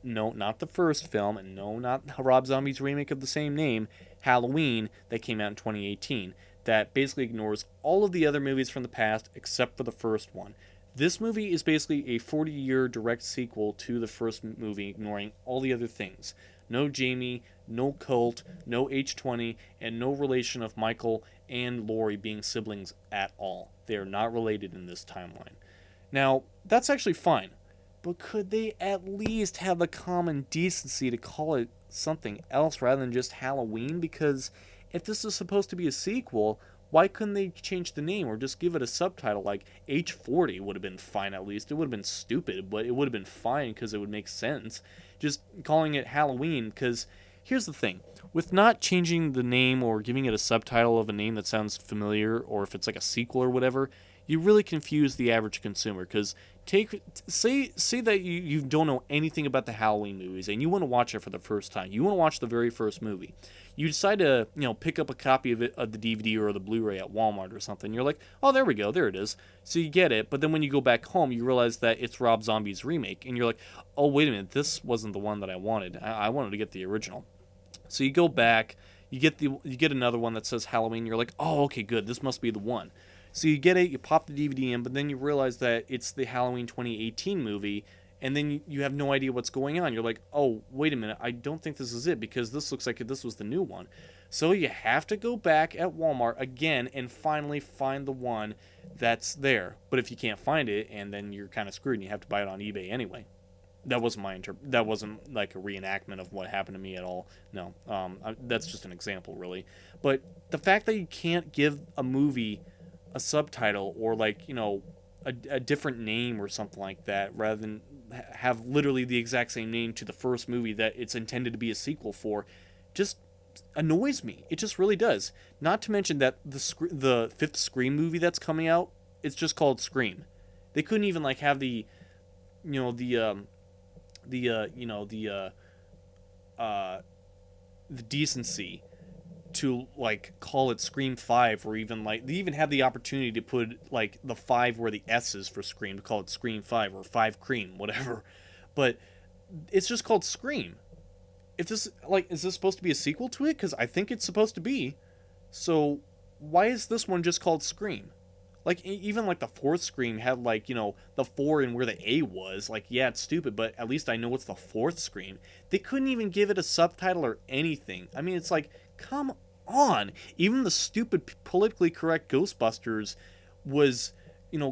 No, not the first film, and no, not Rob Zombie's remake of the same name, Halloween, that came out in 2018, that basically ignores all of the other movies from the past except for the first one. This movie is basically a 40-year direct sequel to the first movie, ignoring all the other things. No Jamie, no cult, no H20, and no relation of Michael and Laurie being siblings at all. They are not related in this timeline. Now, that's actually fine. But could they at least have the common decency to call it something else rather than just Halloween? Because if this is supposed to be a sequel, why couldn't they change the name or just give it a subtitle like H40 would have been fine at least. It would have been stupid, but it would have been fine because it would make sense. Just calling it Halloween, because here's the thing. With not changing the name or giving it a subtitle of a name that sounds familiar, or if it's like a sequel or whatever, you really confuse the average consumer. Because say that you don't know anything about the Halloween movies and you want to watch it for the first time. You want to watch the very first movie. You decide to pick up a copy of it, of the DVD or the Blu-ray at Walmart or something. You're like, oh, there we go, there it is. So you get it, but then when you go back home, you realize that it's Rob Zombie's remake, and you're like, oh, wait a minute, this wasn't the one that I wanted. I wanted to get the original. So you go back, you get another one that says Halloween. You're like, oh, okay, good, this must be the one. So you get it, you pop the DVD in, but then you realize that it's the Halloween 2018 movie, and then you have no idea what's going on. You're like, oh, wait a minute, I don't think this is it, because this looks like this was the new one. So you have to go back at Walmart again and finally find the one that's there. But if you can't find it, and then you're kind of screwed, and you have to buy it on eBay anyway. That wasn't that wasn't like a reenactment of what happened to me at all. No, that's just an example, really. But the fact that you can't give a movie a subtitle or like a different name or something like that, rather than have literally the exact same name to the first movie that it's intended to be a sequel for, just annoys me. It just really does. Not to mention that the fifth Scream movie that's coming out, it's just called Scream. They couldn't even like have the decency to like call it Scream 5, or even like they even had the opportunity to put like the 5 where the S is for Scream, to call it Scream 5 or 5 Cream, whatever. But it's just called Scream. If this is this supposed to be a sequel to it? Because I think it's supposed to be. So why is this one just called Scream? Like even like the fourth Scream had like the 4 and where the A was. Like, yeah, it's stupid, but at least I know it's the fourth Scream. They couldn't even give it a subtitle or anything. I mean, it's like, come on. Even the stupid politically correct Ghostbusters was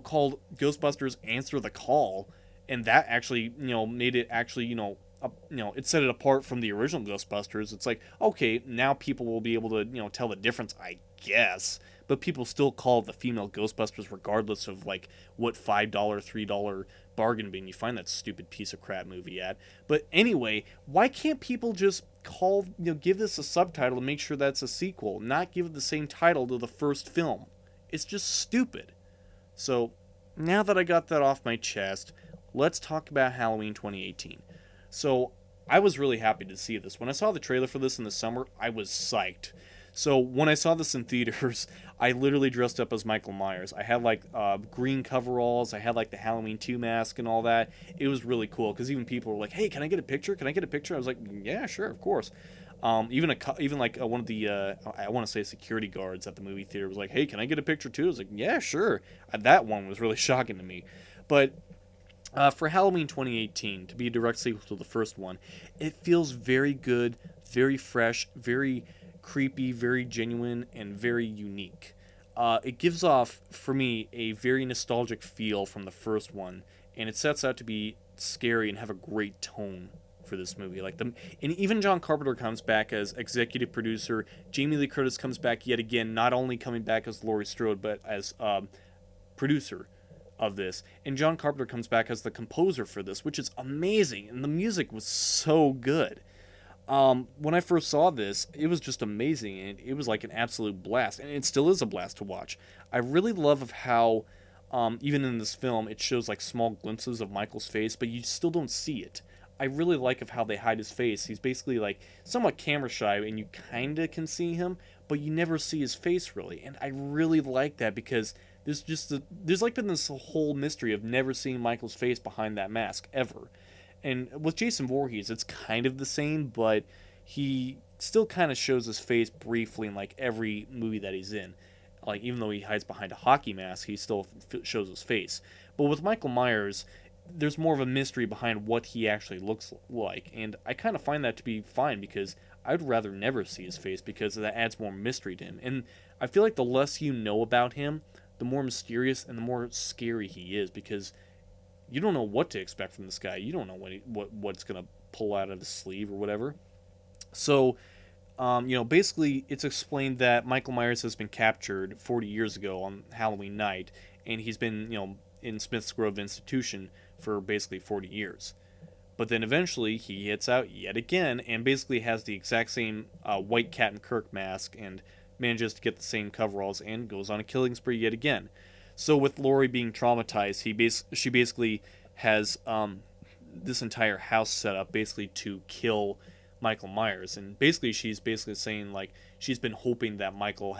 called Ghostbusters Answer the Call, and that actually made it actually it set it apart from the original Ghostbusters. It's like, okay, now people will be able to tell the difference, I guess, but people still call it the female Ghostbusters regardless of like what $5 $3 bargain bin you find that stupid piece of crap movie at. But anyway, why can't people just give this a subtitle to make sure that's a sequel, not give it the same title to the first film? It's just stupid. So now that I got that off my chest, let's talk about Halloween 2018. So, I was really happy to see this. When I saw the trailer for this in the summer, I was psyched. So, when I saw this in theaters, I literally dressed up as Michael Myers. I had like green coveralls, I had like the Halloween 2 mask and all that. It was really cool because even people were like, "Hey, can I get a picture? Can I get a picture?" I was like, "Yeah, sure, of course." Even like one of the I want to say security guards at the movie theater was like, "Hey, can I get a picture too?" I was like, "Yeah, sure." That one was really shocking to me, but for Halloween 2018 to be a direct sequel to the first one, it feels very good, very fresh, very creepy, very genuine, and very unique. It gives off, for me, a very nostalgic feel from the first one, and it sets out to be scary and have a great tone for this movie. And even John Carpenter comes back as executive producer. Jamie Lee Curtis comes back yet again, not only coming back as Laurie Strode, but as producer of this. And John Carpenter comes back as the composer for this, which is amazing. And the music was so good. When I first saw this, it was just amazing, and it was like an absolute blast, and it still is a blast to watch. I really love of how, even in this film, it shows like small glimpses of Michael's face, but you still don't see it. I really like of how they hide his face. He's basically like somewhat camera shy, and you kinda can see him, but you never see his face really. And I really like that because there's like been this whole mystery of never seeing Michael's face behind that mask ever. And with Jason Voorhees, it's kind of the same, but he still kind of shows his face briefly in like every movie that he's in. Like even though he hides behind a hockey mask, he still shows his face. But with Michael Myers, there's more of a mystery behind what he actually looks like, and I kind of find that to be fine because I'd rather never see his face because that adds more mystery to him. And I feel like the less you know about him, the more mysterious and the more scary he is because you don't know what to expect from this guy. You don't know what's gonna pull out of his sleeve or whatever. So, basically, it's explained that Michael Myers has been captured 40 years ago on Halloween night, and he's been, in Smith's Grove Institution for basically 40 years. But then eventually he hits out yet again and basically has the exact same white Captain Kirk mask and manages to get the same coveralls and goes on a killing spree yet again. So with Laurie being traumatized, she basically has this entire house set up basically to kill Michael Myers, and basically she's basically saying like she's been hoping that Michael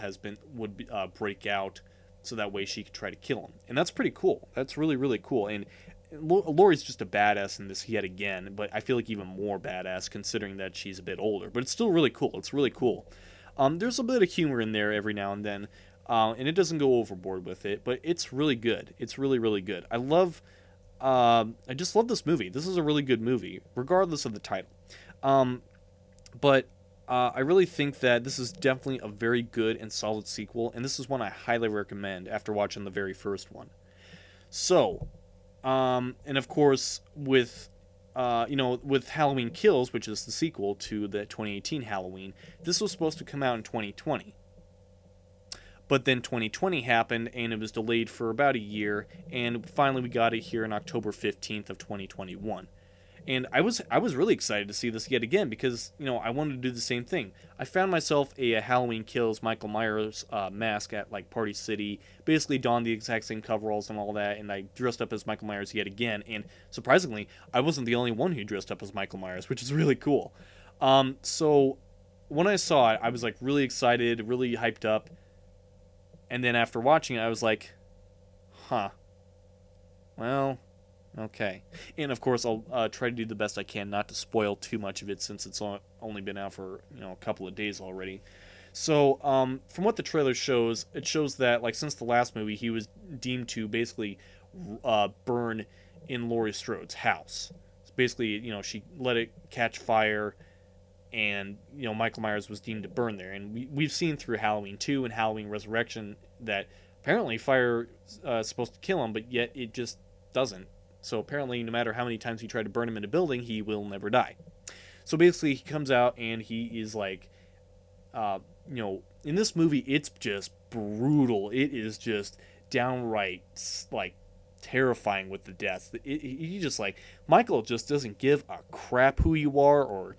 would break out, so that way she could try to kill him, and that's pretty cool. That's really really cool, and Laurie's just a badass in this yet again, but I feel like even more badass considering that she's a bit older. But it's still really cool. It's really cool. There's a bit of humor in there every now and then. And it doesn't go overboard with it, but it's really good. It's really, really good. I just love this movie. This is a really good movie, regardless of the title. But I really think that this is definitely a very good and solid sequel, and this is one I highly recommend after watching the very first one. So, and of course, with Halloween Kills, which is the sequel to the 2018 Halloween, this was supposed to come out in 2020. But then 2020 happened, and it was delayed for about a year, and finally we got it here on October 15th of 2021. And I was really excited to see this yet again because, I wanted to do the same thing. I found myself a Halloween Kills Michael Myers mask at, like, Party City, basically donned the exact same coveralls and all that, and I dressed up as Michael Myers yet again, and surprisingly, I wasn't the only one who dressed up as Michael Myers, which is really cool. So when I saw it, I was, like, really excited, really hyped up. And then after watching it, I was like, huh. Well, okay. And of course, I'll try to do the best I can not to spoil too much of it since it's only been out for, a couple of days already. So, from what the trailer shows, it shows that, like, since the last movie, he was deemed to basically burn in Laurie Strode's house. So basically, she let it catch fire, and Michael Myers was deemed to burn there, and we've seen through Halloween 2 and Halloween Resurrection that apparently fire is supposed to kill him, but yet it just doesn't. So apparently no matter how many times you try to burn him in a building, he will never die. So basically he comes out and he is like in this movie it's just brutal. It is just downright like terrifying with the deaths. He just like Michael just doesn't give a crap who you are or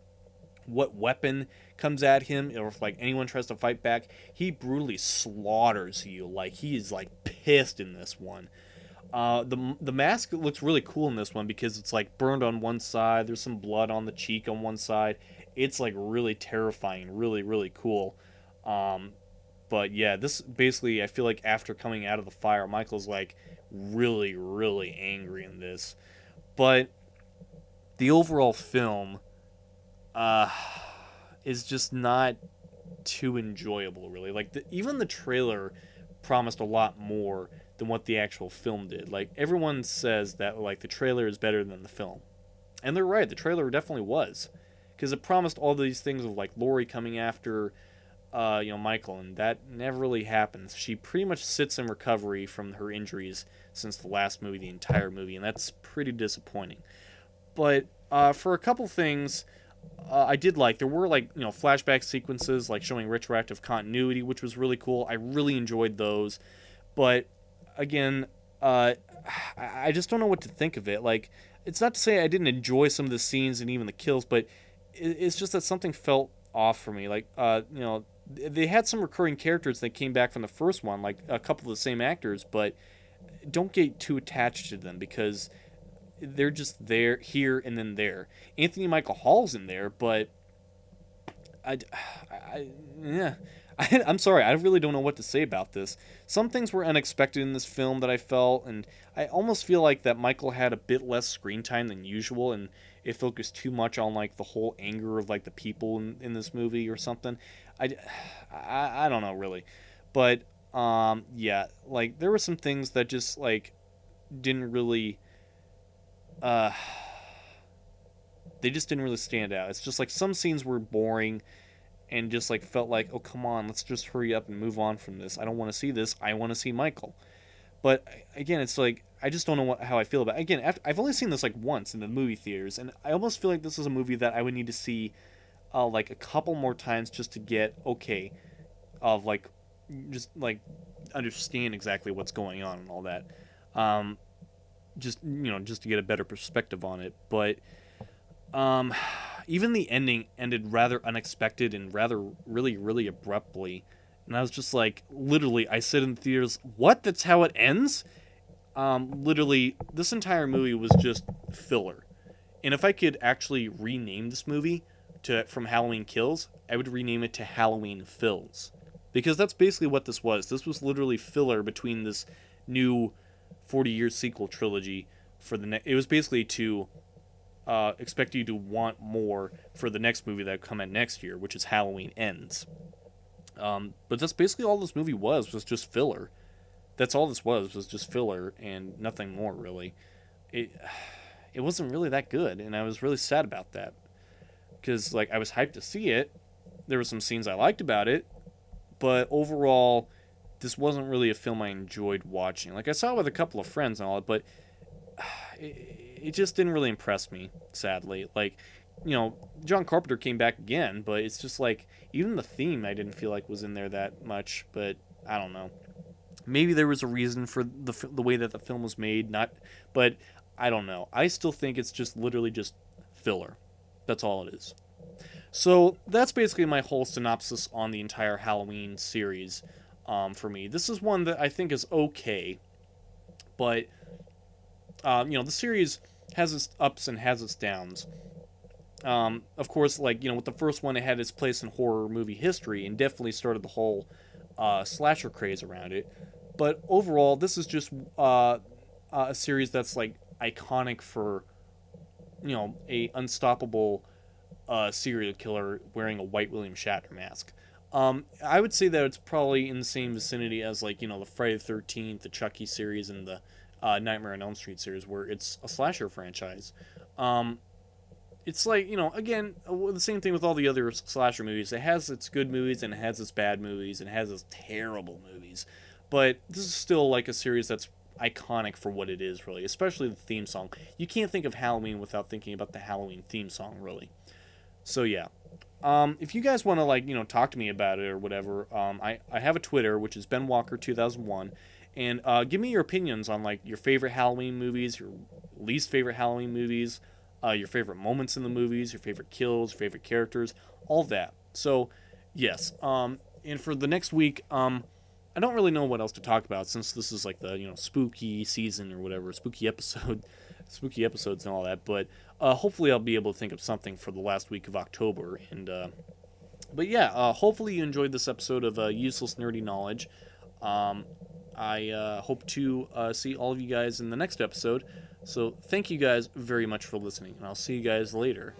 what weapon comes at him, or if like anyone tries to fight back, he brutally slaughters you. Like he is like pissed in this one. The mask looks really cool in this one because it's like burned on one side. There's some blood on the cheek on one side. It's like really terrifying, really really cool. Um, but yeah, this basically I feel like after coming out of the fire, Michael's like really really angry in this. But the overall film uh, is just not too enjoyable, really. Like even the trailer promised a lot more than what the actual film did. Like everyone says that like the trailer is better than the film, and they're right. The trailer definitely was, because it promised all these things of like Lori coming after, Michael, and that never really happens. She pretty much sits in recovery from her injuries since the last movie, the entire movie, and that's pretty disappointing. But for a couple things, I did like. There were like flashback sequences like showing retroactive continuity, which was really cool. I really enjoyed those. But again, I just don't know what to think of it. Like, it's not to say I didn't enjoy some of the scenes and even the kills, but it's just that something felt off for me. Like, they had some recurring characters that came back from the first one, like a couple of the same actors, but don't get too attached to them because they're just there, here, and then there. Anthony Michael Hall's in there, but yeah. I'm sorry, I really don't know what to say about this. Some things were unexpected in this film that I felt, and I almost feel like that Michael had a bit less screen time than usual, and it focused too much on like the whole anger of like the people in this movie or something. I don't know really, but yeah, like there were some things that just like didn't really uh they just didn't really stand out. It's just like some scenes were boring and just like felt like, oh come on, let's just hurry up and move on from this. I don't want to see this. I want to see Michael. But again, it's like I just don't know how I feel about it. Again, I've only seen this like once in the movie theaters, and I almost feel like this is a movie that I would need to see like a couple more times just to get okay of like just like understand exactly what's going on and all that. Um, just to get a better perspective on it. But um, even the ending ended rather unexpected and rather really really abruptly, and I was just like, literally, I sit in the theaters. What? That's how it ends? Literally, this entire movie was just filler. And if I could actually rename this movie to from Halloween Kills, I would rename it to Halloween Fills, because that's basically what this was. This was literally filler between this new 40-year sequel trilogy for the next. It was basically to expect you to want more for the next movie that would come out next year, which is Halloween Ends. But that's basically all this movie was just filler. That's all this was just filler and nothing more really. It it wasn't really that good, and I was really sad about that because like I was hyped to see it. There were some scenes I liked about it, but overall, this wasn't really a film I enjoyed watching. Like I saw it with a couple of friends and all that, but it just didn't really impress me. Sadly, like John Carpenter came back again, but it's just like even the theme I didn't feel like was in there that much. But I don't know. Maybe there was a reason for the way that the film was made, not, but I don't know. I still think it's just literally just filler. That's all it is. So that's basically my whole synopsis on the entire Halloween series. For me, this is one that I think is okay, but the series has its ups and has its downs. Of course, like with the first one, it had its place in horror movie history and definitely started the whole slasher craze around it. But overall, this is just a series that's like iconic for a unstoppable serial killer wearing a white William Shatner mask. I would say that it's probably in the same vicinity as like the Friday the 13th, the Chucky series, and the Nightmare on Elm Street series, where it's a slasher franchise. It's like again, the same thing with all the other slasher movies. It has its good movies and it has its bad movies and it has its terrible movies, but this is still like a series that's iconic for what it is, really, especially the theme song. You can't think of Halloween without thinking about the Halloween theme song, really. So yeah. If you guys want to like talk to me about it or whatever, I have a Twitter, which is Ben Walker 2001, and give me your opinions on like your favorite Halloween movies, your least favorite Halloween movies, your favorite moments in the movies, your favorite kills, your favorite characters, all that. So yes, and for the next week, I don't really know what else to talk about since this is like the spooky season or whatever, spooky episode, spooky episodes and all that. But hopefully I'll be able to think of something for the last week of October. And but yeah, hopefully you enjoyed this episode of Useless Nerdy Knowledge. I hope to see all of you guys in the next episode. So thank you guys very much for listening, and I'll see you guys later.